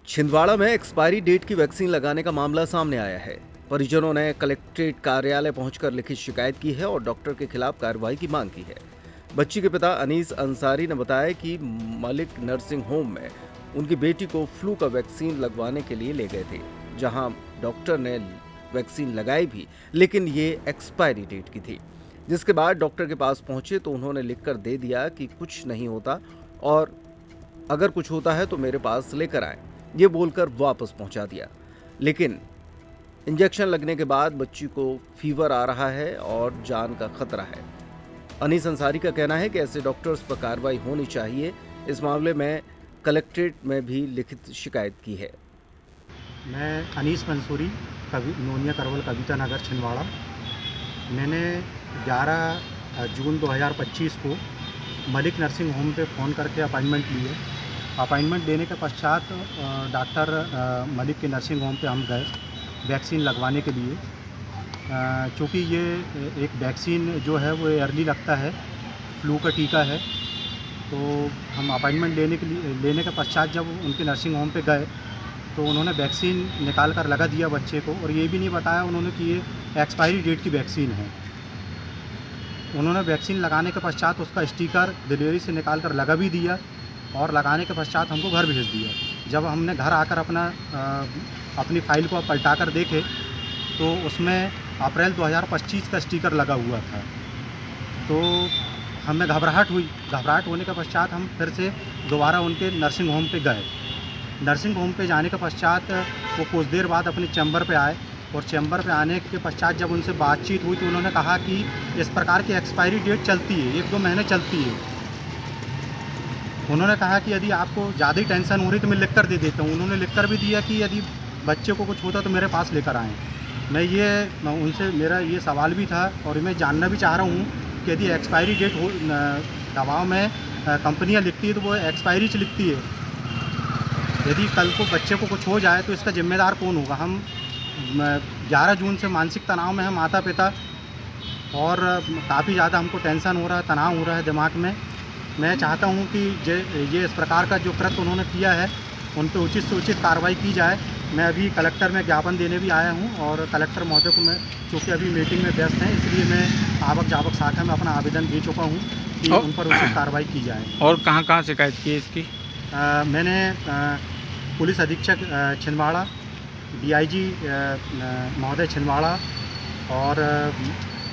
छिंदवाड़ा में expiry date की vaccine लगाने का मामला सामने आया है। परिजनों ने कलेक्ट्रेट कार्यालय पहुंचकर लिखित शिकायत की है और डॉक्टर के खिलाफ कार्रवाई की मांग की है। बच्ची के पिता अनीस अंसारी ने बताया कि मलिक नर्सिंग होम में उनकी बेटी को फ्लू का वैक्सीन लगवाने के लिए ले गए थे, जहां डॉक्टर ने वैक्सीन लगाई भी, लेकिन ये एक्सपायरी डेट की थी। जिसके बाद डॉक्टर के पास पहुंचे तो उन्होंने लिखकर दे दिया कि कुछ नहीं होता और अगर कुछ होता है तो मेरे पास लेकर आएं, ये बोलकर वापस पहुंचा दिया। लेकिन इंजेक्शन लगने के बाद बच्ची को फीवर आ रहा है और जान का खतरा है। अनीस अंसारी का कहना है कि ऐसे डॉक्टर्स पर कार्रवाई होनी चाहिए। इस मामले में कलेक्ट्रेट में भी लिखित शिकायत की है। मैं अनीस मंसूरी नोनिया करवल कविता नगर छिंदवाड़ा। मैंने 11 जून 2025 को मलिक नर्सिंग होम पे फ़ोन करके अपॉइंटमेंट ली है। अपॉइंटमेंट लेने के पश्चात डॉक्टर मलिक के नर्सिंग होम पे हम गए वैक्सीन लगवाने के लिए। चूँकि ये एक वैक्सीन जो है वो ईयरली लगता है, फ्लू का टीका है। तो हम अपॉइंटमेंट लेने के पश्चात जब उनके नर्सिंग होम पे गए तो उन्होंने वैक्सीन निकाल कर लगा दिया बच्चे को, और ये भी नहीं बताया उन्होंने कि ये एक्सपायरी डेट की वैक्सीन है। उन्होंने वैक्सीन लगाने के पश्चात उसका स्टिकर डिलीवरी से निकाल कर लगा भी दिया और लगाने के पश्चात हमको घर भेज दिया। जब हमने घर आकर अपनी फ़ाइल को पलटा कर देखे तो उसमें अप्रैल 2025 का स्टिकर लगा हुआ था। तो हमें घबराहट हुई। घबराहट होने के पश्चात हम फिर से दोबारा उनके नर्सिंग होम पे गए। नर्सिंग होम पे जाने के पश्चात वो कुछ देर बाद अपने चैम्बर पे आए, और चैम्बर पे आने के पश्चात जब उनसे बातचीत हुई तो उन्होंने कहा कि इस प्रकार की एक्सपायरी डेट चलती है, 1-2 महीने चलती है। उन्होंने कहा कि यदि आपको ज़्यादा ही टेंशन हो रही तो मैं लिख कर दे देता हूँ। उन्होंने लिख कर भी दिया कि यदि बच्चे को कुछ होता तो मेरे पास लेकर आएँ। उनसे मेरा ये सवाल भी था और मैं जानना भी चाह रहा हूँ कि यदि एक्सपायरी डेट हो दवाओं में कंपनियाँ लिखती है तो वो एक्सपायरी से लिखती है। यदि कल को बच्चे को कुछ हो जाए तो इसका जिम्मेदार कौन होगा? हम 11 जून से मानसिक तनाव में हैं माता पिता, और काफ़ी ज़्यादा हमको टेंशन हो रहा है, तनाव हो रहा है दिमाग में। मैं चाहता हूं कि ये इस प्रकार का जो कृत्य उन्होंने किया है उन पर उचित से उचित कार्रवाई की जाए। मैं अभी कलेक्टर में ज्ञापन देने भी आया हूं, और कलेक्टर महोदय को मैं चूँकि अभी मीटिंग में व्यस्त हैं इसलिए मैं आवक जावक शाखा में अपना आवेदन दे चुका हूँ कि उन पर उचित कार्रवाई की जाए। और कहाँ शिकायत की है इसकी? मैंने पुलिस अधीक्षक छिंदवाड़ा, DIG महोदय छिंदवाड़ा, और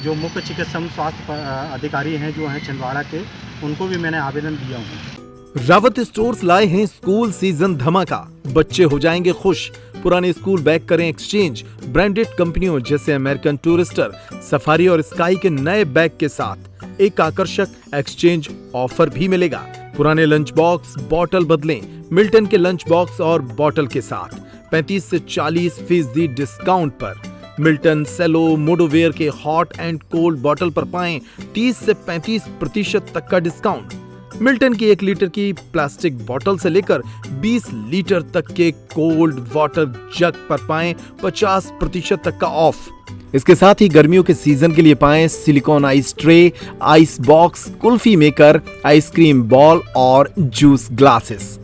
जो मुख्य चिकित्सा स्वास्थ्य अधिकारी हैं जो हैं छिंदवाड़ा के, उनको भी मैंने आवेदन दिया हूँ। रावत स्टोर्स लाए हैं स्कूल सीजन धमाका। बच्चे हो जाएंगे खुश। पुराने स्कूल बैग करें एक्सचेंज ब्रांडेड कंपनियों जैसे अमेरिकन टूरिस्टर, सफारी और स्काई के नए बैग के साथ एक आकर्षक एक्सचेंज ऑफर भी मिलेगा। पुराने लंच बॉक्स बॉटल बदलें मिल्टन के लंच बॉक्स और बॉटल के साथ 35 से 40% डिस्काउंट पर। मिल्टन, सेलो, मोडोवेयर के हॉट एंड कोल्ड बॉटल पर पाएं 30 से 35% तक का डिस्काउंट। मिल्टन की 1 लीटर की प्लास्टिक बोतल से लेकर 20 लीटर तक के कोल्ड वाटर जग पर पाएं 50% तक का ऑफ। इसके साथ ही गर्मियों के सीजन के लिए पाएं silicon ice tray, ice box, kulfi maker, ice cream ball और जूस ग्लासेस।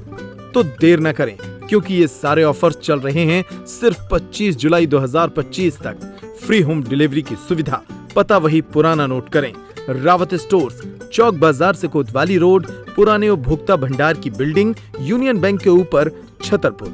तो देर न करें, क्योंकि ये सारे ऑफर्स चल रहे हैं सिर्फ 25 जुलाई 2025 तक। फ्री होम डिलीवरी की सुविधा। पता वही पुराना नोट करें। रावत स्टोर्स, चौक बाजार से कोतवाली रोड, पुराने उपभोक्ता भंडार की बिल्डिंग, यूनियन बैंक के ऊपर, छतरपुर।